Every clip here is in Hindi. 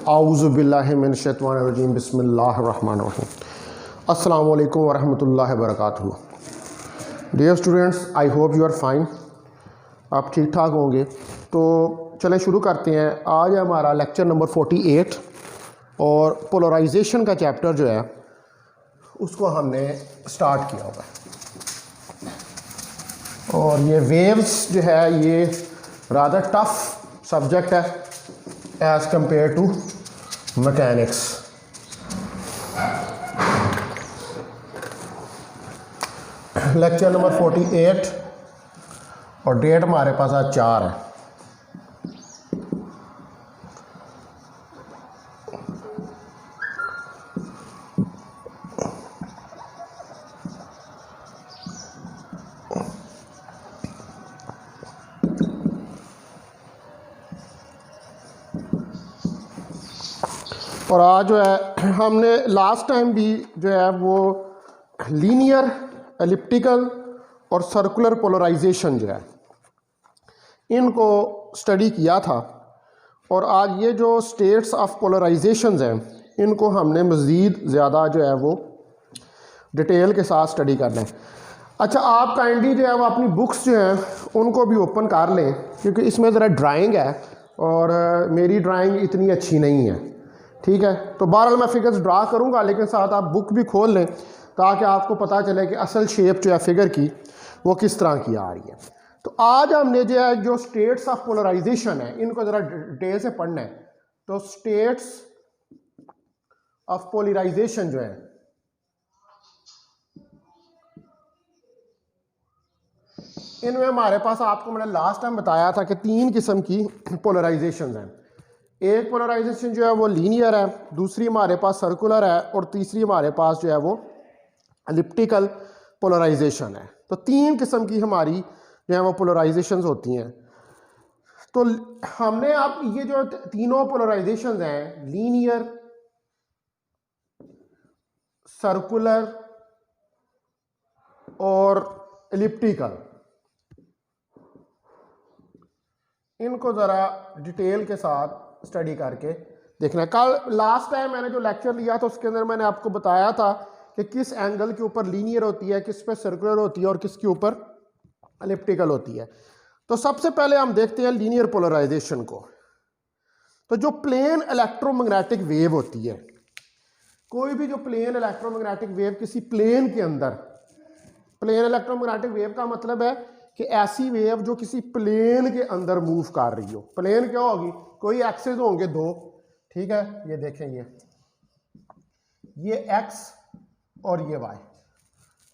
आऊज़ु बिल्लाहि मिनश शैतानिर रजीम बिस्मिल्लाहिर रहमानिर रहीम। अस्सलामु अलैकुम वरहमतुल्लाहि वबरकातुहू। Dear students, I hope you are fine. आप ठीक ठाक होंगे। तो चलें शुरू करते हैं। आज हमारा लेक्चर नंबर 48 और पोलराइजेशन का चैप्टर जो है उसको हमने स्टार्ट किया हुआ है। और ये वेव्स जो है ये रादर टफ सब्जेक्ट है as compare to mechanics. Lecture number 48 और डेट हमारे पास आज 4 है। और आज जो है हमने लास्ट टाइम भी जो है वो लीनियर, एलिप्टिकल और सर्कुलर पोलराइजेशन जो है इनको स्टडी किया था। और आज ये जो स्टेट्स ऑफ पोलराइजेशंस हैं इनको हमने मज़ीद ज़्यादा जो है वो डिटेल के साथ स्टडी करना है। अच्छा, आप काइंडली जो है वो अपनी बुक्स जो हैं उनको भी ओपन कर लें, क्योंकि इसमें ज़रा ड्राइंग है और मेरी ड्राइंग इतनी अच्छी नहीं है। ठीक है, तो बहरहाल मैं फिगर्स ड्रा करूंगा, लेकिन साथ आप बुक भी खोल लें ताकि आपको पता चले कि असल शेप जो है फिगर की वो किस तरह की आ रही है। तो आज हमने जो है जो स्टेट्स ऑफ पोलराइजेशन है इनको ज़रा डिटेल से पढ़ना है। तो स्टेट्स ऑफ पोलराइजेशन जो है इनमें हमारे पास, आपको मैंने लास्ट टाइम बताया था कि 3 किस्म की पोलराइजेशन हैं। एक पोलराइजेशन जो है वो लीनियर है, दूसरी हमारे पास सर्कुलर है और तीसरी हमारे पास जो है वो एलिप्टिकल पोलराइजेशन है। तो 3 किस्म की हमारी जो है वो पोलराइजेशंस होती हैं। तो हमने अब ये जो तीनों पोलराइजेशंस हैं, लीनियर, सर्कुलर और एलिप्टिकल, इनको ज़रा डिटेल के साथ स्टडी करके देखना। कल लास्ट टाइम मैंने जो लेक्चर लिया था उसके अंदर मैंने आपको बताया था कि किस एंगल के ऊपर लीनियर होती है, किस पे सर्कुलर होती है और किसके ऊपर एलिप्टिकल होती है। तो सबसे पहले हम देखते हैं लीनियर पोलराइजेशन को। तो जो प्लेन इलेक्ट्रोमैग्नेटिक वेव होती है, कोई भी जो प्लेन इलेक्ट्रोमैग्नेटिक वेव किसी प्लेन के अंदर, प्लेन इलेक्ट्रोमैग्नेटिक वेव का मतलब है कि ऐसी वेव जो किसी प्लेन के अंदर मूव कर रही हो। प्लेन क्या होगी, कोई एक्सेस होंगे 2, ठीक है, ये देखें, ये एक्स और ये वाई,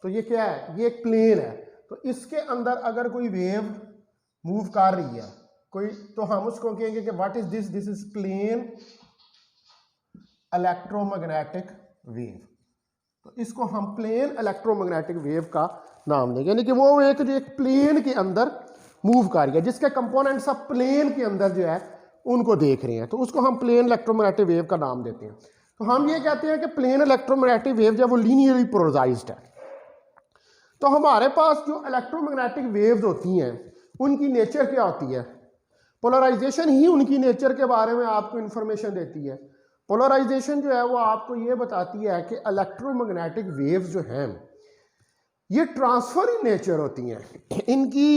तो ये क्या है, ये एक प्लेन है। तो इसके अंदर अगर कोई वेव मूव कर रही है कोई, तो हम उसको कहेंगे कि what is this, this is plane electromagnetic wave. तो इसको हम प्लेन इलेक्ट्रोमैग्नेटिक वेव का नाम देंगे, यानी कि वो एक जो एक प्लेन के अंदर मूव कर रही है, जिसके कंपोनेंट्स आप प्लेन के अंदर जो है उनको देख रहे हैं, तो उसको हम प्लेन इलेक्ट्रोमैग्नेटिक वेव का नाम देते हैं। तो हम ये कहते हैं कि प्लेन इलेक्ट्रोमैग्नेटिक वेव जो है वो लीनियरली पोलराइज्ड है। तो हमारे पास जो इलेक्ट्रोमैग्नेटिक वेव्स होती हैं उनकी नेचर क्या होती है, पोलराइजेशन ही उनकी नेचर के बारे में आपको इंफॉर्मेशन देती है। पोलराइजेशन जो है वो आपको ये बताती है कि इलेक्ट्रोमैग्नेटिक वेव्स जो हैं ये ट्रांसफर इन नेचर होती हैं। इनकी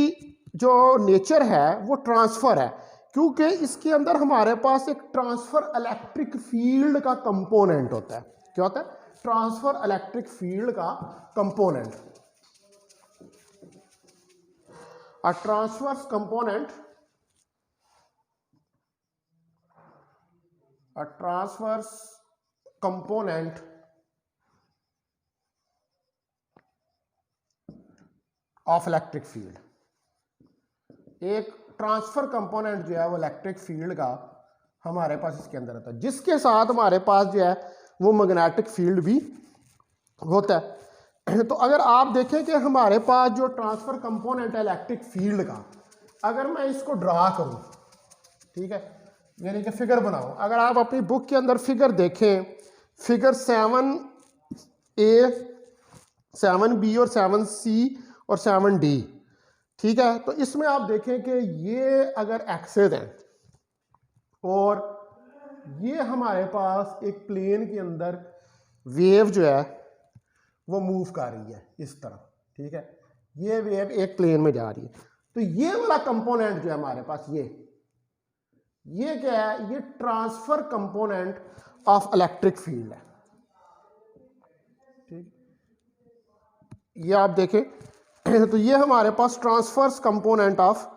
जो नेचर है वो ट्रांसफर है, क्योंकि इसके अंदर हमारे पास एक ट्रांसफर इलेक्ट्रिक फील्ड का कंपोनेंट होता है। क्या होता है, ट्रांसफर इलेक्ट्रिक फील्ड का component. A transverse component, a transverse component of electric field। एक ट्रांसफर कंपोनेंट जो है वो इलेक्ट्रिक फील्ड का हमारे पास इसके अंदर होता है, जिसके साथ हमारे पास जो है वो मैग्नेटिक फील्ड भी होता है। तो अगर आप देखें कि हमारे पास जो ट्रांसफर कंपोनेंट है इलेक्ट्रिक फील्ड का, अगर मैं इसको ड्रा करूं, ठीक है, यानी कि फिगर बनाओ, अगर आप अपनी बुक के अंदर फिगर देखें, फिगर 7A, 7B और 7C और 7D, ठीक है, तो इसमें आप देखें कि ये अगर एक्सेस हैं और ये हमारे पास एक प्लेन के अंदर वेव जो है वो मूव कर रही है इस तरह, ठीक है, ये वेव एक प्लेन में जा रही है। तो ये वाला कंपोनेंट जो है हमारे पास, ये क्या है, ये transfer component of electric field है, ठीक, ये आप देखें तो ये हमारे पास transfers component of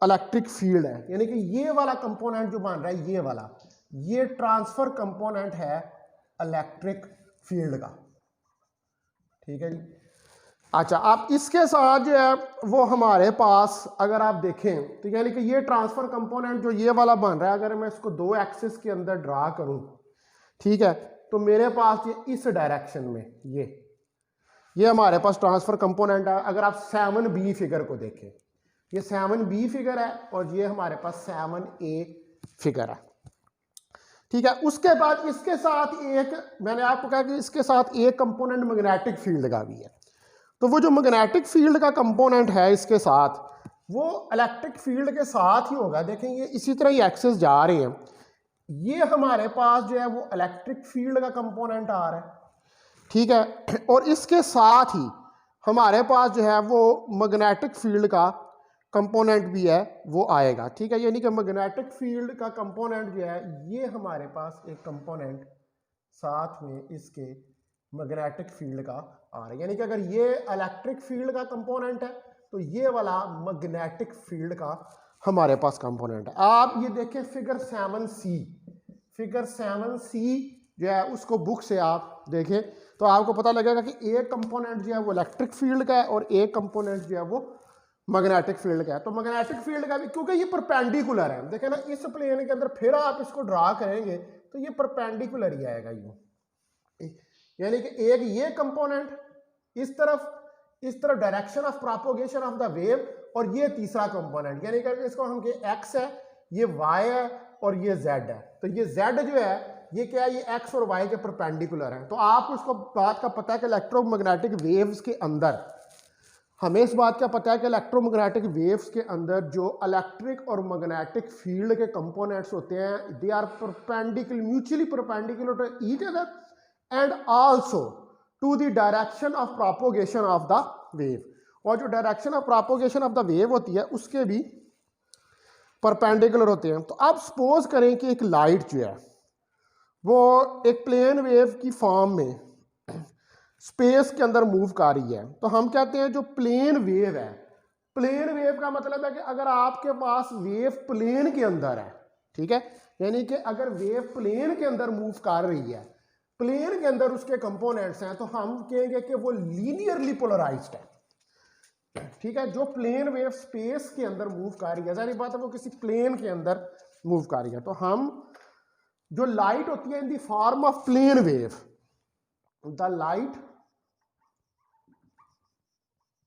electric field है, यानी कि ये वाला कंपोनेंट जो बन रहा है ये वाला, ये ट्रांसफर कंपोनेंट है इलेक्ट्रिक फील्ड का, ठीक है जी। अच्छा, आप इसके साथ जो है वो हमारे पास अगर आप देखें तो यानी कि ये ट्रांसफर कंपोनेंट जो ये वाला बन रहा है, अगर मैं इसको दो एक्सिस के अंदर ड्रा करूं, ठीक है, तो मेरे पास ये इस डायरेक्शन में ये हमारे पास ट्रांसफर कंपोनेंट है। अगर आप 7b फिगर को देखें, ये 7b फिगर है और ये हमारे पास 7a फिगर है, ठीक है। उसके बाद इसके साथ एक, मैंने आपको कहा कि इसके साथ एक कंपोनेंट मैग्नेटिक फील्ड का भी है, तो वो जो मैग्नेटिक फील्ड का कंपोनेंट है इसके साथ, वो इलेक्ट्रिक फील्ड के साथ ही होगा। देखें ये इसी तरह ही एक्सेस जा रहे हैं, ये हमारे पास जो है वो इलेक्ट्रिक फील्ड का कंपोनेंट आ रहा है, ठीक है, और इसके साथ ही हमारे पास जो है वो मैग्नेटिक फील्ड का कंपोनेंट भी है वो आएगा, ठीक है। यानी कि मैग्नेटिक फील्ड का कंपोनेंट जो है ये हमारे पास एक कंपोनेंट साथ में इसके मैग्नेटिक फील्ड का आ रहा है, यानी कि अगर ये इलेक्ट्रिक फील्ड का कंपोनेंट है तो ये वाला मैग्नेटिक फील्ड का हमारे पास कंपोनेंट है। आप ये देखें फिगर 7c जो है उसको बुक से आप देखें तो आपको पता लगेगा कि एक कंपोनेंट जो है वो इलेक्ट्रिक फील्ड का है और एक कंपोनेंट जो है वो मैग्नेटिक फील्ड का है। तो मैग्नेटिक फील्ड का भी, क्योंकि ये परपेंडिकुलर है, देखें ना, इस प्लेन के अंदर फिर आप इसको ड्रा करेंगे तो ये परपेंडिकुलर ही आएगा यूं, यानी कि एक ये कंपोनेंट इस तरफ direction of propagation of the wave, और ये तीसरा कंपोनेंट, यानी कि इसको हम एक्स है, ये वाई है और ये जेड है। तो ये जेड जो है ये क्या है, ये एक्स और वाई के परपेंडिकुलर है। तो आपको इसको बात का पता है कि इलेक्ट्रोमैग्नेटिक वेव्स के अंदर, हमें इस बात का पता है कि इलेक्ट्रोमैग्नेटिक वेव्स के अंदर जो इलेक्ट्रिक और मैग्नेटिक फील्ड के कंपोनेंट्स होते हैं, they are perpendicular, mutually perpendicular to each other and also to the direction of propagation of the wave. और जो direction of propagation of the wave होती है उसके भी परपेंडिकुलर होते हैं। तो आप सपोज करें कि एक लाइट जो है वो एक प्लेन वेव की फॉर्म में स्पेस के अंदर मूव कर रही है, तो हम कहते हैं जो प्लेन वेव है, प्लेन वेव का मतलब है कि अगर आपके पास वेव प्लेन के अंदर है, ठीक है, यानी कि अगर वेव प्लेन के अंदर मूव कर रही है, प्लेन के अंदर उसके कंपोनेंट्स हैं, तो हम कहेंगे कि वो लीनियरली पोलराइज्ड है, ठीक है। जो प्लेन वेव स्पेस के अंदर मूव कर रही है, जाहिर बात है वो किसी प्लेन के अंदर मूव कर रही है, तो हम जो लाइट होती है in the form of plane wave, the light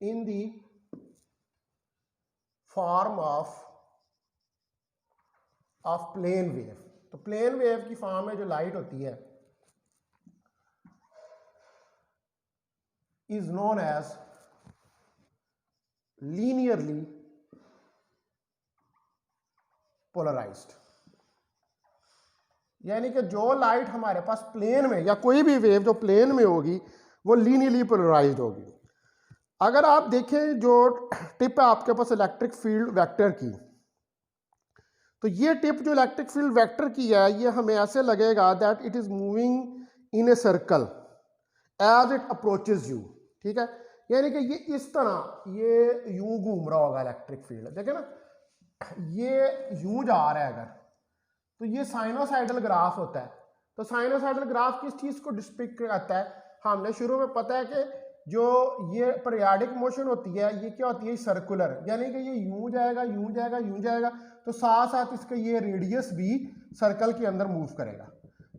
in the form of plane wave, तो प्लेन वेव की फॉर्म में जो लाइट होती है is known as linearly polarised, यानी कि जो लाइट हमारे पास प्लेन में, या कोई भी वेव जो प्लेन में होगी वो लीनियरली पोलराइज्ड होगी। अगर आप देखें जो टिप है आपके पास इलेक्ट्रिक फील्ड वेक्टर की, तो ये टिप जो इलेक्ट्रिक फील्ड वेक्टर की है ये हमें ऐसे लगेगा that it is moving in a circle as it approaches you, ठीक है, यानी कि ये इस तरह ये यूं घूम रहा होगा इलेक्ट्रिक फील्ड, देखे ना, ये यूं जा रहा है अगर, तो ये साइनोसाइडल ग्राफ होता है। तो साइनोसाइडल ग्राफ किस चीज को डिस्क्रिप्ट करता है, हमने शुरू में पता है कि जो ये पीरियाडिक मोशन होती है ये क्या होती है, सर्कुलर, यानी कि ये यूं जाएगा यूं जाएगा यूं जाएगा, तो साथ साथ इसका ये रेडियस भी सर्कल के अंदर मूव करेगा।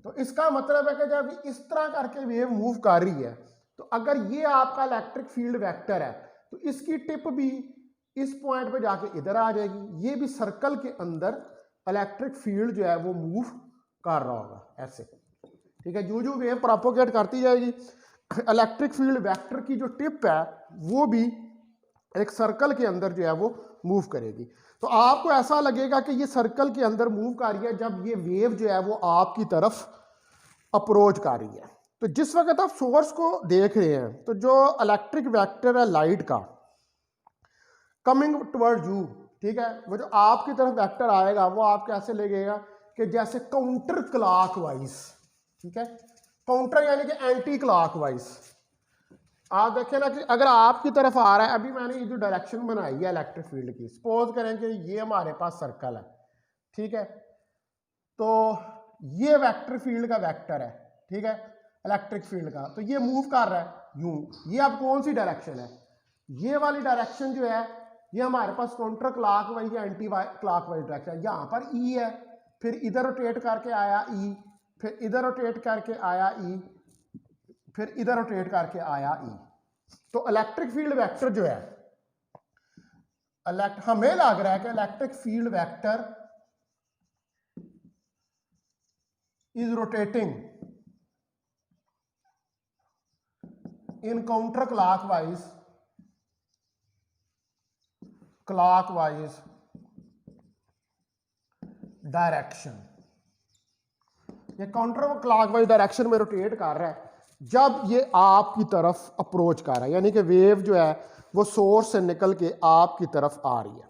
तो इसका मतलब है कि जब इस तरह करके वेव मूव कर रही है, तो अगर ये आपका इलेक्ट्रिक फील्ड वेक्टर है तो इसकी टिप भी इस पॉइंट पे जाके इधर आ जाएगी, ये भी सर्कल के अंदर इलेक्ट्रिक फील्ड जो है वो मूव कर रहा होगा ऐसे, ठीक है। जो जो वेव प्रोपोगेट करती जाएगी, इलेक्ट्रिक फील्ड वेक्टर की जो टिप है वो भी एक सर्कल के अंदर जो है वो मूव करेगी। तो आपको ऐसा लगेगा कि ये सर्कल के अंदर मूव कर रही है जब ये वेव जो है वो आपकी तरफ अप्रोच कर रही है। तो जिस वक्त आप सोर्स को देख रहे हैं तो जो इलेक्ट्रिक वेक्टर है लाइट का कमिंग टुवर्ड यू, ठीक है, वो जो आपकी तरफ वेक्टर आएगा वो आप कैसे लगेगा कि जैसे काउंटर क्लॉकवाइज, ठीक है, काउंटर यानी कि एंटी क्लॉकवाइज। आप देखें ना कि अगर आपकी तरफ आ रहा है, अभी मैंने ये जो डायरेक्शन बनाई है इलेक्ट्रिक फील्ड की, सपोज करें कि ये हमारे पास सर्कल है, ठीक है, तो ये वेक्टर फील्ड का वेक्टर है, ठीक है, इलेक्ट्रिक फील्ड का, तो ये मूव कर रहा है यूं। ये अब कौन सी डायरेक्शन है? ये वाली डायरेक्शन जो है ये हमारे पास काउंटर क्लॉकवाइज या एंटी क्लॉकवाइज डायरेक्शन है। यहाँ पर ई है, फिर इधर रोटेट करके आया ई, फिर इधर रोटेट करके आया ई, फिर इधर रोटेट करके आया ई। तो इलेक्ट्रिक फील्ड वेक्टर जो है, हमें लग रहा है कि electric field vector is rotating in counter clockwise direction. ये काउंटर क्लॉकवाइज डायरेक्शन में रोटेट कर रहा है जब ये आपकी तरफ अप्रोच कर रहा है, यानी कि वेव जो है वो सोर्स से निकल के आपकी तरफ आ रही है।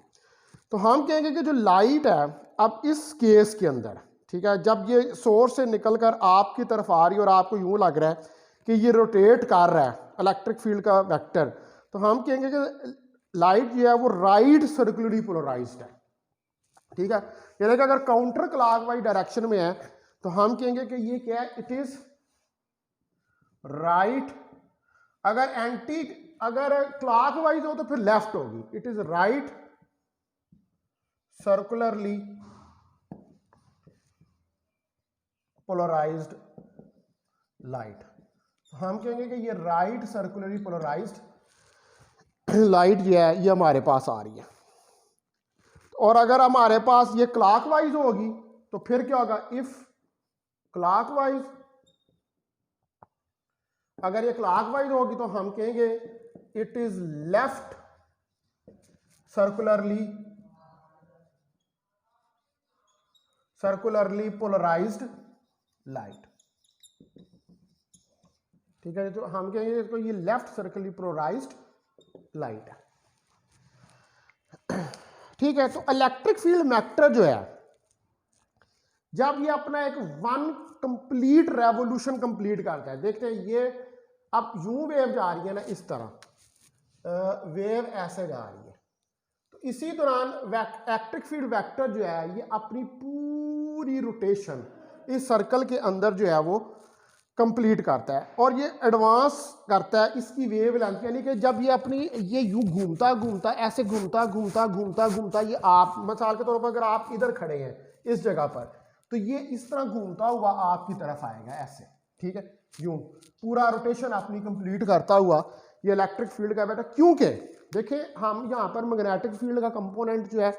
तो हम कहेंगे कि जो लाइट है अब इस केस के अंदर, ठीक है, जब ये सोर्स से निकलकर आपकी तरफ आ रही है और आपको यूं लग रहा है कि ये रोटेट कर रहा है इलेक्ट्रिक फील्ड का वेक्टर, तो हम कहेंगे कि लाइट जो है वो राइट सर्कुलरली पोलराइज्ड है, ठीक है। यानी कि अगर काउंटर क्लॉकवाइज डायरेक्शन में है तो हम कहेंगे कि ये क्या है, इट इज राइट। अगर क्लॉकवाइज हो तो फिर लेफ्ट होगी, it is right circularly polarised light. हम कहेंगे कि ये राइट सर्कुलरली पोलराइज्ड लाइट जो है ये हमारे पास आ रही है। और अगर हमारे पास ये क्लॉकवाइज होगी तो फिर क्या होगा, इफ क्लॉकवाइज, अगर ये क्लॉकवाइज होगी तो हम कहेंगे it is left circularly polarised light, ठीक है। तो हम कहेंगे इसको ये लेफ्ट सर्कुलरली पोलराइज्ड लाइट है, ठीक है। तो इलेक्ट्रिक फील्ड वेक्टर जो है जब ये अपना एक वन कंप्लीट रेवोल्यूशन कंप्लीट करता है, देखते हैं ये अब यूं वेव जा रही है ना, इस तरह वेव ऐसे जा रही है, तो इसी दौरान इलेक्ट्रिक फील्ड वेक्टर जो है ये अपनी पूरी रोटेशन इस सर्कल के अंदर जो है वो कंप्लीट करता है और ये एडवांस करता है इसकी वेव लेंथ, यानी कि जब ये अपनी ये यूं घूमता घूमता ऐसे घूमता घूमता घूमता घूमता, ये आप मिसाल के तौर पर अगर आप इधर खड़े हैं इस जगह पर तो ये इस तरह घूमता हुआ आपकी तरफ आएगा ऐसे, ठीक है, यूं पूरा रोटेशन अपनी कंप्लीट करता हुआ ये इलेक्ट्रिक फील्ड का बेटा। क्योंकि देखिए हम यहाँ पर मैग्नेटिक फील्ड का कंपोनेंट जो है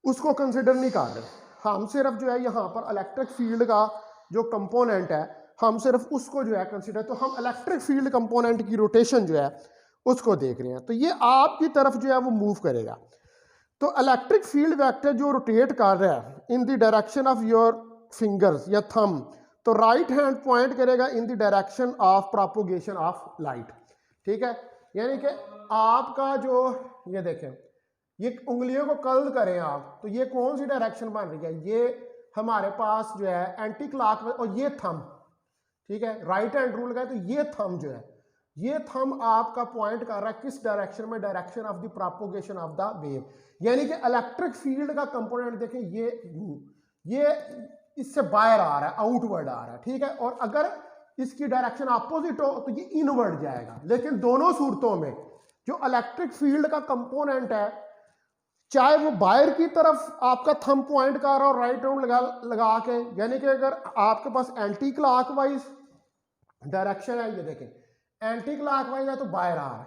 उसको कंसिडर नहीं कर रहे, हम सिर्फ जो है यहाँ पर इलेक्ट्रिक फील्ड का जो कंपोनेंट है हम सिर्फ उसको जो है कंसिडर, तो हम इलेक्ट्रिक फील्ड कंपोनेंट की रोटेशन जो है उसको देख रहे हैं। तो ये आपकी तरफ जो है वो मूव करेगा। तो इलेक्ट्रिक फील्ड वेक्टर जो रोटेट कर रहा है in the direction of your fingers या थंब, तो राइट हैंड पॉइंट करेगा in the direction of propagation of light, ठीक है। यानी कि आपका जो ये देखें ये उंगलियों को कर्ल करें आप, तो ये कौन सी डायरेक्शन बन रही है, ये हमारे पास जो है एंटी क्लॉकवाइज, और ये थंब, ठीक है, राइट हैंड रूल का है, तो ये थंब जो है ये थंब आपका पॉइंट कर रहा है किस डायरेक्शन में, direction of the propagation of the wave. यानी कि इलेक्ट्रिक फील्ड का कंपोनेंट देखें ये इससे बाहर आ रहा है, आउटवर्ड आ रहा है, ठीक है, और अगर इसकी डायरेक्शन अपोजिट हो तो ये इनवर्ड जाएगा। लेकिन दोनों सूरतों में जो इलेक्ट्रिक फील्ड का कंपोनेंट है चाहे वो बाहर की तरफ आपका थंब पॉइंट कर रहा हो राइट राउंड लगा के, यानी कि अगर आपके पास एंटी क्लॉकवाइज डायरेक्शन है, ये देखें एंटी क्लॉकवाइज है तो बाहर आ रहा है,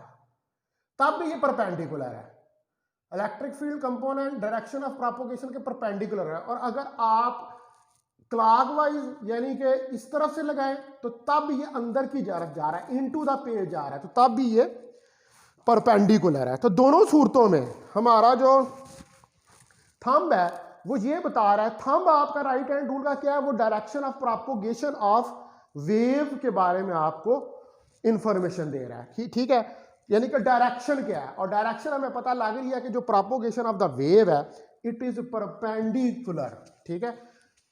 तब भी ये परपेंडिकुलर है, electric field component direction of propagation के परपेंडिकुलर है। और अगर आप क्लॉकवाइज यानी कि इस तरफ से लगाएं तो तब ये अंदर की तरफ जा रहा है, इनटू द पेज जा रहा है, तो तब भी ये परपेंडिकुलर है। तो दोनों सूरतों में हमारा जो थंब है वो ये बता रहा है, थंब आपका राइट हैंड रूल का क्या है, वो direction of propagation of wave के बारे में आपको इंफॉर्मेशन दे रहा है, ठीक है। यानी कि डायरेक्शन क्या है, और डायरेक्शन हमें पता लग रही है कि जो प्रोपोगेशन ऑफ द वेव है इट इज परपेंडिकुलर, ठीक है,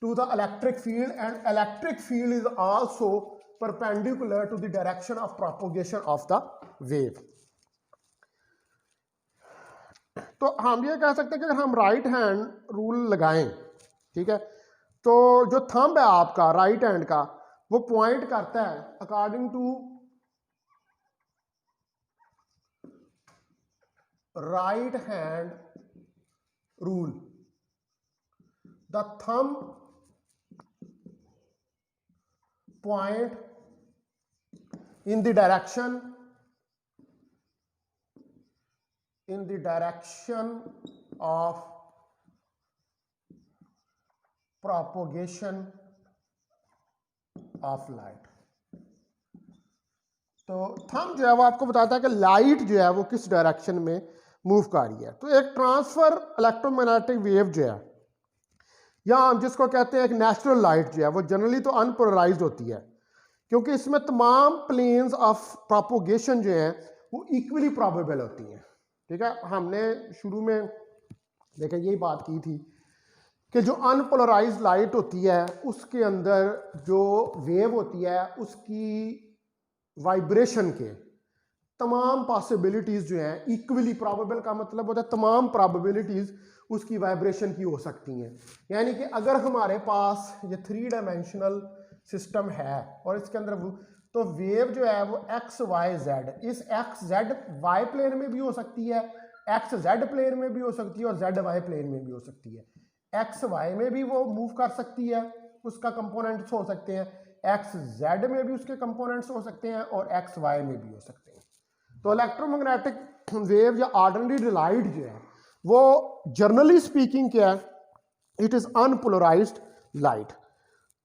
to the electric field, and electric field is also perpendicular to the direction of propagation of the wave. तो हम ये कह सकते हैं कि अगर हम राइट हैंड रूल लगाएं, ठीक है, तो जो थंब है आपका राइट हैंड का वो पॉइंट करता है according to right hand rule. The thumb point in the direction of propagation of light. तो थंब जो है वो आपको बताता है कि लाइट जो है वो किस डायरेक्शन में मूव कर रही है। तो एक ट्रांसफर इलेक्ट्रोमैग्नेटिक वेव जो है, या हम जिसको कहते हैं एक नेचुरल लाइट जो है, वो जनरली तो अनपोलराइज्ड होती है, क्योंकि इसमें तमाम प्लेन्स ऑफ प्रोपोगेशन जो हैं वो इक्वली प्रोबेबल होती हैं, ठीक है। हमने शुरू में देखा यही बात की थी कि जो अनपोलराइज्ड लाइट होती है उसके अंदर जो वेव होती है उसकी वाइब्रेशन के तमाम पॉसिबिलिटीज जो हैं इक्वली प्रोबेबल का मतलब होता है तमाम प्रोबेबिलिटीज उसकी वाइब्रेशन की हो सकती हैं। यानी कि अगर हमारे पास ये 3 डायमेंशनल सिस्टम है और इसके अंदर तो वेव जो है वो एक्स वाई जेड, इस एक्स जेड वाई प्लेन में भी हो सकती है, एक्स जेड प्लेन में भी हो सकती है और जेड वाई प्लेन में भी हो सकती है। एक्स वाई में भी वो मूव कर सकती है, उसका कंपोनेंट्स हो सकते हैं, एक्स जेड में भी उसके कंपोनेंट्स हो सकते हैं और एक्स वाई में भी हो सकते हैं। तो इलेक्ट्रोमैग्नेटिक वेव या ऑर्डिनरी लाइट जो है वो जनरली स्पीकिंग क्या है, इट इज अनपोलराइज्ड लाइट।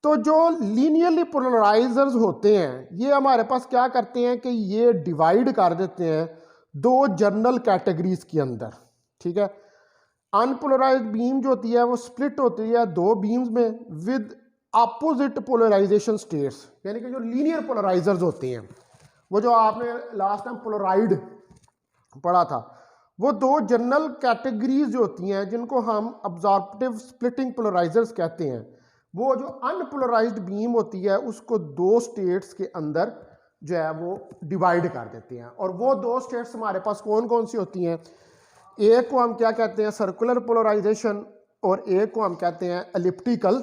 तो जो लीनियरली पोलराइजर्स होते हैं ये हमारे पास क्या करते हैं कि ये डिवाइड कर देते हैं 2 जनरल कैटेगरीज के अंदर, ठीक है। अनपोलराइज्ड बीम जो होती है वो स्प्लिट होती है 2 बीम्स में विद अपोजिट पोलराइजेशन स्टेट्स, यानी कि जो लीनियर पोलराइजर्स होते हैं, वो जो आपने लास्ट टाइम पोलराइड पढ़ा था, वो 2 जनरल कैटेगरीज जो होती हैं जिनको हम अब्जॉर्प्टिव स्प्लिटिंग पोलराइजर्स कहते हैं। वो जो अनपोलराइज्ड बीम होती है उसको 2 स्टेट्स के अंदर जो है वो डिवाइड कर देते हैं, और वो 2 स्टेट्स हमारे पास कौन कौन सी होती हैं, एक को हम क्या कहते हैं सर्कुलर पोलराइजेशन और एक को हम कहते हैं एलिप्टिकल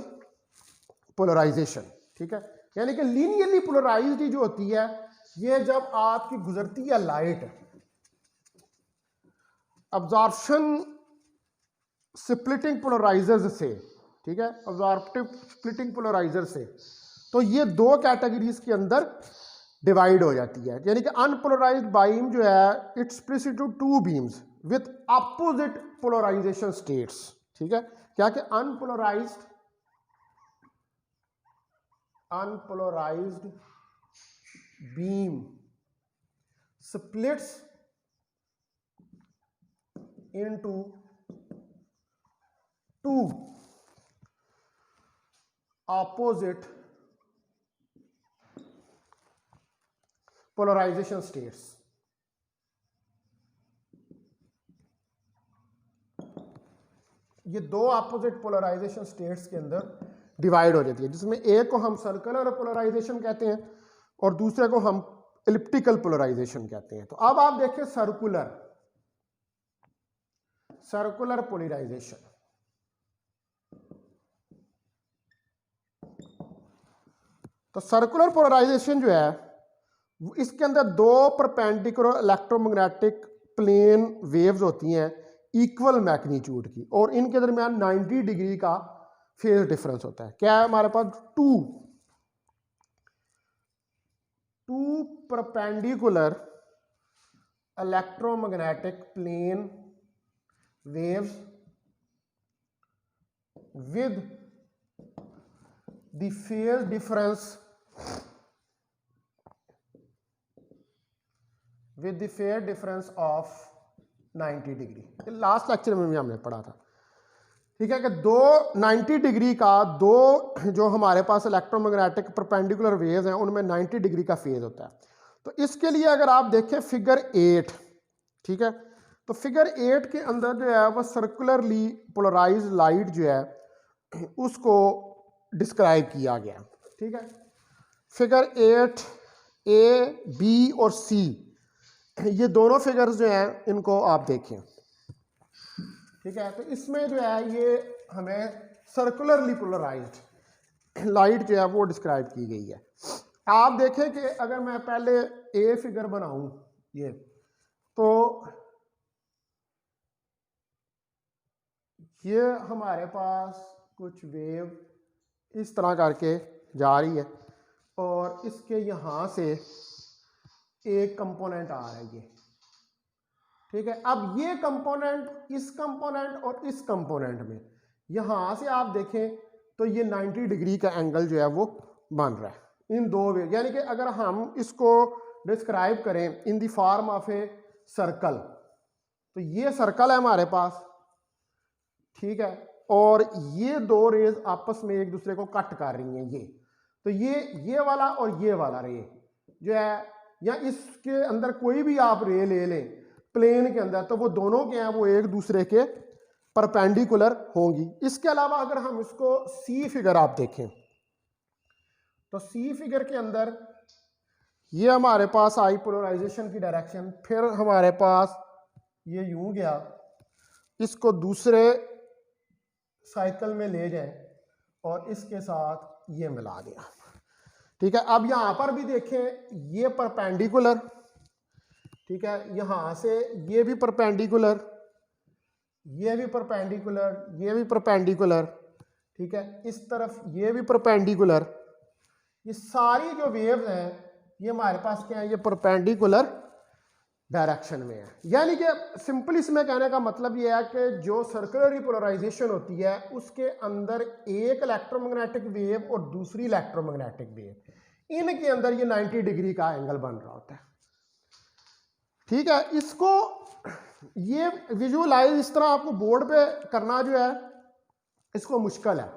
पोलराइजेशन, ठीक है। यानी कि लीनियरली पोलराइज्ड जो होती है ये जब आपकी गुजरती है लाइट अब्जॉर्प्शन स्प्लिटिंग पोलराइजर्स से, ठीक है, अब्जॉर्प्टिव स्प्लिटिंग पोलराइजर से, तो ये 2 कैटेगरीज के अंदर डिवाइड हो जाती है। यानी कि अनपोलराइज्ड बीम जो है it's split into 2 beams with opposite polarisation states, ठीक है। क्या कि unpolarised beam splits into 2 opposite polarization states। ये 2 अपोजिट पोलराइजेशन स्टेट्स के अंदर डिवाइड हो जाती है, जिसमें एक को हम सर्कुलर पोलराइजेशन कहते हैं और दूसरे को हम एलिप्टिकल पोलराइजेशन कहते हैं। तो अब आप देखिए सर्कुलर पोलराइजेशन, तो सर्कुलर पोलराइजेशन जो है इसके अंदर 2 परपेंडिकुलर इलेक्ट्रोमैग्नेटिक प्लेन वेव्स होती हैं इक्वल मैग्नीट्यूड की, और इनके दरमियान 90 डिग्री का फेज डिफरेंस होता है। क्या है हमारे पास 2 perpendicular electromagnetic plane waves with the phase difference of 90 degree. Last lecture में भी हमने पढ़ा था ठीक है कि 90 डिग्री का दो जो हमारे पास इलेक्ट्रोमैग्नेटिक परपेंडिकुलर वेव्स हैं उनमें 90 डिग्री का फेज होता है। तो इसके लिए अगर आप देखें फिगर 8, ठीक है, तो फिगर 8 के अंदर जो है वह सर्कुलरली पोलराइज्ड लाइट जो है उसको डिस्क्राइब किया गया। ठीक है, फिगर 8 ए, बी और सी, ये दोनों फिगर्स जो हैं इनको आप देखें। ठीक है, तो इसमें जो है ये हमें सर्कुलरली पोलराइज्ड लाइट जो है वो डिस्क्राइब की गई है। आप देखें कि अगर मैं पहले ए फिगर बनाऊं ये, तो ये हमारे पास कुछ वेव इस तरह करके जा रही है और इसके यहाँ से एक कंपोनेंट आ रहा है ये। ठीक है, अब ये कंपोनेंट इस कंपोनेंट और इस कंपोनेंट में यहां से आप देखें तो ये 90 डिग्री का एंगल जो है वो बन रहा है इन दो वे। यानी कि अगर हम इसको डिस्क्राइब करें इन the form of a circle, तो ये सर्कल है हमारे पास, ठीक है, और ये दो रेज आपस में एक दूसरे को कट कर रही हैं। ये तो ये वाला और ये वाला रे जो है, या इसके अंदर कोई भी आप रे ले लें प्लेन के अंदर, तो वो दोनों के हैं वो एक दूसरे के परपेंडिकुलर होंगी। इसके अलावा अगर हम इसको सी फिगर आप देखें, तो सी फिगर के अंदर ये हमारे पास आई पोलराइजेशन की डायरेक्शन, फिर हमारे पास ये यूं गया, इसको दूसरे साइकिल में ले जाएं और इसके साथ ये मिला दिया। ठीक है, अब यहां पर भी देखें ये परपेंडिकुलर, ठीक है, यहां से ये भी परपेंडिकुलर, ये भी परपेंडिकुलर, ये भी परपेंडिकुलर, ठीक है, इस तरफ ये भी परपेंडिकुलर। ये सारी जो वेव्स हैं ये हमारे पास क्या है, ये परपेंडिकुलर डायरेक्शन में है। यानी कि सिंपल इसमें कहने का मतलब ये है कि जो सर्कुलर पोलराइजेशन होती है उसके अंदर एक इलेक्ट्रोमैग्नेटिक वेव और दूसरी इलेक्ट्रोमैग्नेटिक वेव, इनके अंदर ये 90 डिग्री का एंगल बन रहा होता है। ठीक है, इसको ये विजुअलाइज इस तरह आपको बोर्ड पे करना जो है इसको मुश्किल है।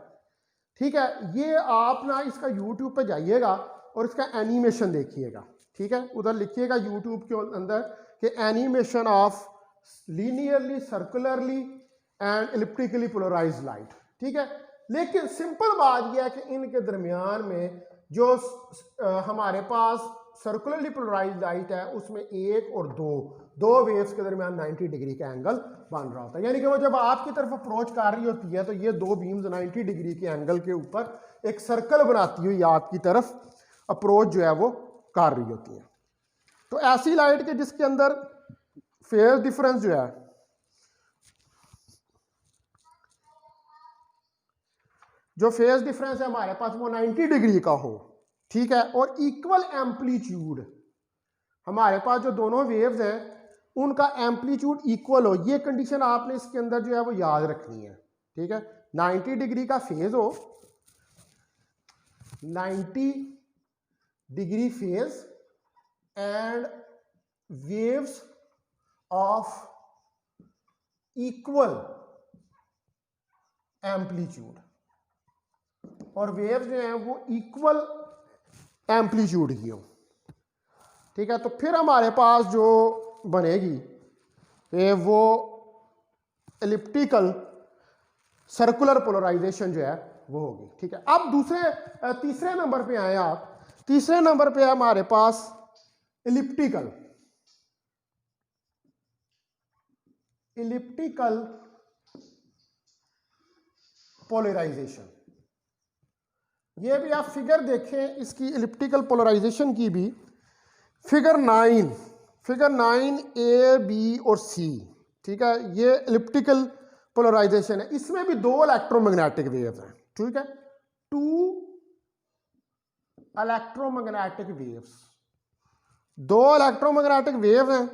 ठीक है, ये आप ना इसका यूट्यूब पे जाइएगा और इसका एनिमेशन देखिएगा। ठीक है, उधर लिखिएगा यूट्यूब के अंदर कि animation of linearly circularly and elliptically polarized light. ठीक है, लेकिन सिंपल बात यह है कि इनके दरमियान में जो हमारे पास सर्कुलरली पोलराइज्ड लाइट है उसमें एक और दो वेव्स के दरमियान 90 डिग्री का एंगल बन रहा होता है। यानी कि वो जब आपकी तरफ अप्रोच कर रही होती है तो ये दो बीम्स 90 डिग्री के एंगल के ऊपर एक सर्कल बनाती हुई आपकी तरफ अप्रोच जो है वो कर रही होती है। तो ऐसी लाइट के जिसके अंदर फेज डिफरेंस जो है, जो फेज डिफरेंस है हमारे पास वो 90 डिग्री का हो, ठीक है, और इक्वल एम्पलीट्यूड, हमारे पास जो दोनों वेव्स हैं उनका एम्पलीट्यूड इक्वल हो, ये कंडीशन आपने इसके अंदर जो है वो याद रखनी है। ठीक है, 90 डिग्री का फेज हो, 90 degree phase and waves of equal amplitude, और वेव्स जो हैं वो इक्वल एम्पलीट्यूड की हो। ठीक है, तो फिर हमारे पास जो बनेगी वो एलिप्टिकल सर्कुलर पोलराइजेशन जो है वो होगी। ठीक है, अब तीसरे नंबर पे आए आप। तीसरे नंबर पे हमारे पास इलिप्टिकल पोलराइजेशन। ये भी आप फिगर देखें इसकी इलिप्टिकल पोलराइजेशन की भी, फिगर 9 ए बी और सी। ठीक है, ये इलिप्टिकल पोलराइजेशन है, इसमें भी दो इलेक्ट्रोमैग्नेटिक वेव्स हैं। ठीक है, टू इलेक्ट्रोमैग्नेटिक वेव्स, दो इलेक्ट्रोमैग्नेटिक वेव हैं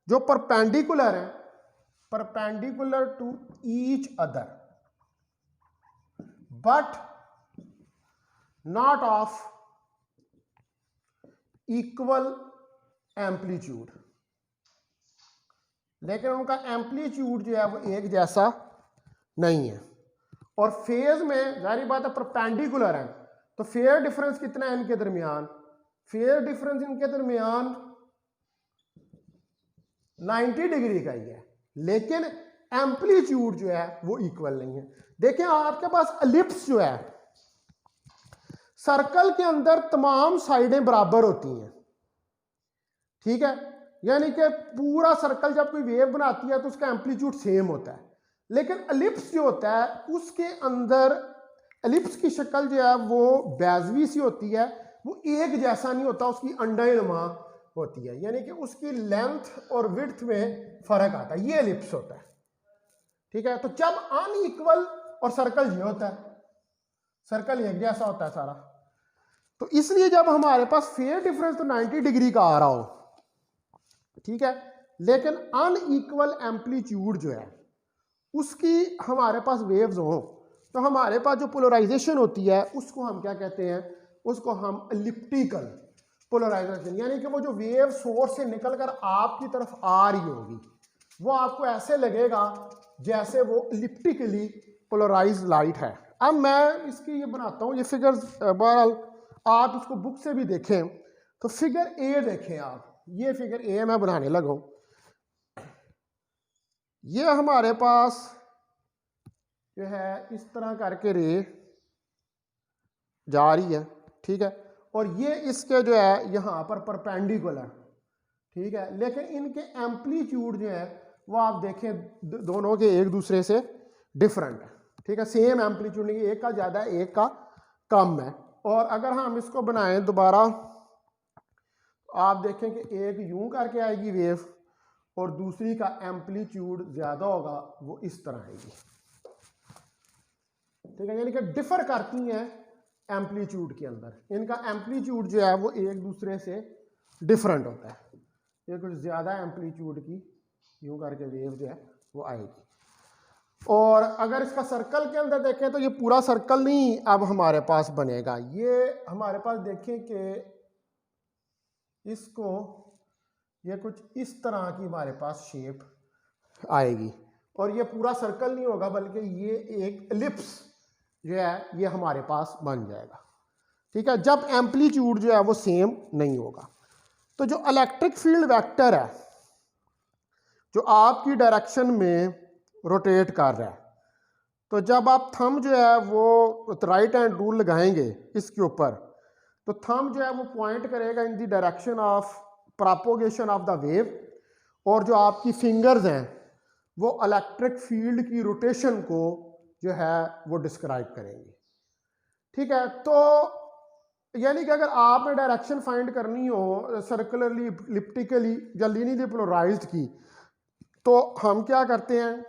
जो परपेंडिकुलर हैं, perpendicular to each other but not of equal amplitude, लेकिन उनका एम्पलीट्यूड जो है वो एक जैसा नहीं है। और फेज में जाहिर बात है परपेंडिकुलर है, तो फेयर डिफरेंस कितना है इनके दरमियान, फेयर डिफरेंस इनके दरमियान 90 डिग्री का ही है, लेकिन एम्पलीट्यूड जो है वो इक्वल नहीं है। देखें आपके पास एलिप्स जो है, सर्कल के अंदर तमाम साइडें बराबर होती हैं, ठीक है, यानी कि पूरा सर्कल जब कोई वेव बनाती है तो उसका एम्पलीट्यूड सेम होता है, लेकिन एलिप्स जो होता है उसके अंदर एलिप्स की शक्ल जो है वो बैजवी सी होती है, वो एक जैसा नहीं होता, उसकी अंडानुमा होती है, यानी कि उसकी लेंथ और विड्थ में फर्क आता है, ये एलिप्स होता है, ठीक है। तो जब अनइक्वल और सर्कल ये होता है, सर्कल एक जैसा होता है सारा, तो इसलिए जब हमारे पास फेयर डिफरेंस तो 90 डिग्री का आ रहा हो, ठीक है, लेकिन अनइक्वल एम्पलीट्यूड जो है उसकी हमारे पास वेव्स हो, तो हमारे पास जो पोलराइजेशन होती है उसको हम क्या कहते हैं, उसको हम एलिप्टिकल पोलराइजेशन, यानी कि वो जो वेव सोर्स से निकलकर आपकी तरफ आ रही होगी वो आपको ऐसे लगेगा जैसे वो एलिप्टिकली पोलराइज्ड लाइट है। अब मैं इसकी ये बनाता हूँ, ये फिगर बहरहाल आप इसको बुक से भी देखें, तो फिगर ए देखें आप, ये फिगर ए मैं बनाने लगा हूँ, ये हमारे पास जो है इस तरह करके रे जा रही है, ठीक है, और ये इसके जो है यहाँ पर परपेंडिकुलर, ठीक है, लेकिन इनके एम्पलीट्यूड जो है वो आप देखें दोनों के एक दूसरे से डिफरेंट है, ठीक है, सेम एम्पलीट्यूड नहीं, एक का ज़्यादा है एक का कम है। और अगर हम इसको बनाएं दोबारा, आप देखें कि एक यूं करके आएगी वेव और दूसरी का एम्पलीट्यूड ज़्यादा होगा, वो इस तरह आएगी, ठीक है, यानी कि डिफर करती हैं एम्पलीट्यूड के अंदर, इनका एम्पलीट्यूड जो है वो एक दूसरे से डिफरेंट होता है, ये कुछ ज़्यादा एम्पलीट्यूड की यूं करके वेव जो है वो आएगी। और अगर इसका सर्कल के अंदर देखें तो ये पूरा सर्कल नहीं अब हमारे पास बनेगा, ये हमारे पास देखें कि इसको ये कुछ इस तरह की हमारे पास शेप आएगी, और ये पूरा सर्कल नहीं होगा बल्कि ये एक एलिप्स जो है ये हमारे पास बन जाएगा, ठीक है, जब एम्पलीट्यूड जो है वो सेम नहीं होगा। तो जो इलेक्ट्रिक फील्ड वेक्टर है जो आपकी डायरेक्शन में रोटेट कर रहा है, तो जब आप थंब जो है वो राइट हैंड रूल लगाएंगे इसके ऊपर, तो थंब जो है वो पॉइंट करेगा in the direction of propagation of the wave, और जो आपकी फिंगर्स हैं वो इलेक्ट्रिक फील्ड की रोटेशन को जो है वो डिस्क्राइब करेंगे, ठीक है। तो यानी कि अगर आपने डायरेक्शन फाइंड करनी हो सर्कुलरली, इलिप्टिकली या लीनियरली पोलराइज्ड की, तो हम क्या करते हैं,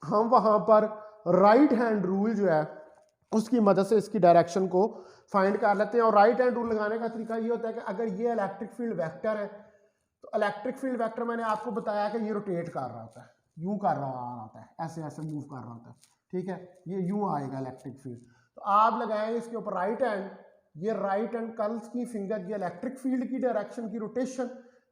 हम वहाँ पर राइट हैंड रूल जो है उसकी मदद से इसकी डायरेक्शन को फाइंड कर लेते हैं। और राइट हैंड रूल लगाने का तरीका ये होता है कि अगर ये इलेक्ट्रिक फील्ड वेक्टर है तो इलेक्ट्रिक फील्ड वेक्टर मैंने आपको बताया कि ये रोटेट कर रहा होता है, यूं कर रहा होता है, ऐसे ऐसे मूव कर रहा होता है, ठीक है, ये यूं आएगा इलेक्ट्रिक फील्ड, तो आप लगाएंगे इसके ऊपर राइट हैंड, ये राइट हैंड कर्ल्स की फिंगर ये इलेक्ट्रिक फील्ड की डायरेक्शन की रोटेशन,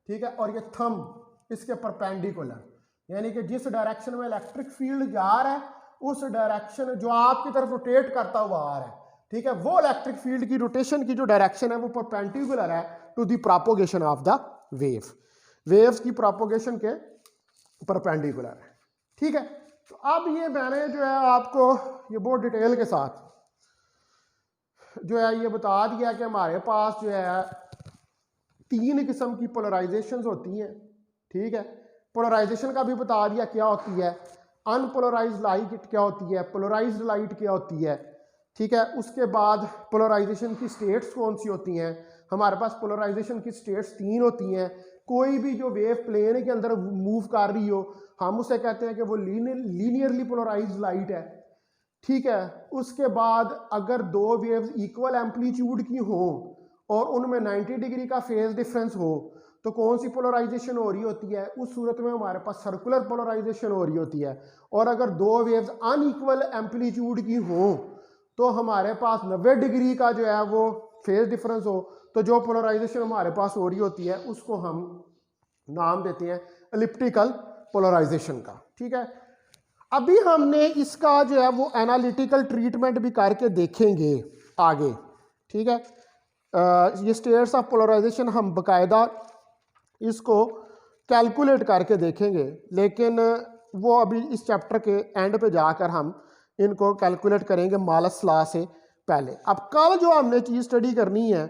ठीक है, और ये थंब इसके परपेंडिकुलर, यानी कि जिस डायरेक्शन में इलेक्ट्रिक फील्ड जा रहा है उस डायरेक्शन जो आपकी तरफ रोटेट करता हुआ आ रहा है, ठीक है, वो इलेक्ट्रिक फील्ड की रोटेशन की जो डायरेक्शन है वो परपेंडिकुलर है to the propagation of the wave, waves की प्रोपोगेशन के परपेंडिकुलर है, ठीक है। तो अब ये मैंने जो है आपको ये बहुत डिटेल के साथ जो है ये बता दिया कि हमारे पास जो है 3 किस्म की पोलराइजेशंस होती हैं, ठीक है, पोलराइजेशन का भी बता दिया क्या होती है, अनपोलराइज्ड लाइट क्या होती है, पोलराइज्ड लाइट क्या होती है, ठीक है। उसके बाद पोलराइजेशन की स्टेट्स कौन सी होती हैं, हमारे पास पोलराइजेशन की स्टेट्स 3 होती हैं, कोई भी जो वेव प्लेन के अंदर मूव कर रही हो हम उसे कहते हैं कि वो लीनियरली पोलराइज्ड लाइट है, ठीक है। उसके बाद अगर 2 वेव्स इक्वल एम्पलीट्यूड की हो और उनमें 90 डिग्री का फेज डिफरेंस हो तो कौन सी पोलराइजेशन हो रही होती है, उस सूरत में हमारे पास सर्कुलर पोलराइजेशन हो रही होती है। और अगर 2 वेव्स अनइक्वल एम्पलीट्यूड की हो तो हमारे पास 90 डिग्री का जो है वो फेज डिफरेंस हो, तो जो पोलराइजेशन हमारे पास हो रही होती है उसको हम नाम देते हैं एलिप्टिकल पोलराइजेशन का, ठीक है। अभी हमने इसका जो है वो एनालिटिकल ट्रीटमेंट भी करके देखेंगे आगे, ठीक है। ये स्टेट्स ऑफ पोलराइजेशन हम बकायदा इसको कैलकुलेट करके देखेंगे, लेकिन वो अभी इस चैप्टर के एंड पे जाकर हम इनको कैलकुलेट करेंगे मालस लॉ से पहले। अब कल जो हमने चीज़ स्टडी करनी है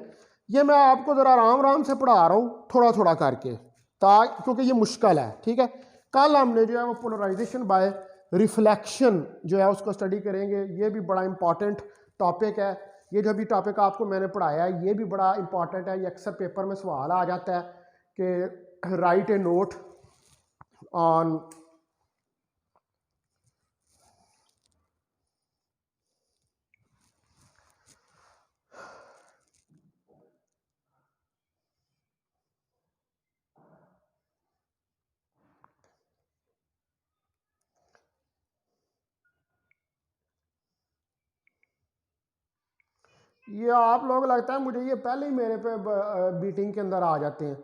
ये मैं आपको ज़रा आराम आराम से पढ़ा रहा हूँ, थोड़ा थोड़ा करके, क्योंकि ये मुश्किल है, ठीक है। कल हमने जो है वो पोलराइजेशन बाय रिफ्लेक्शन जो है उसको स्टडी करेंगे। ये भी बड़ा इंपॉर्टेंट टॉपिक है। ये जो भी टॉपिक आपको मैंने पढ़ाया है ये भी बड़ा इंपॉर्टेंट है। ये अक्सर पेपर में सवाल आ जाता है कि राइट ए नोट ऑन ये आप लोग लगता है मुझे ये पहले ही मेरे पे मीटिंग के अंदर आ जाते हैं,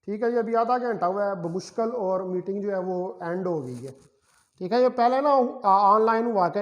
ठीक है। ये अभी आधा घंटा हुआ है मुश्किल और मीटिंग जो है वो एंड हो गई है, ठीक है। ये पहले ना ऑनलाइन हुआ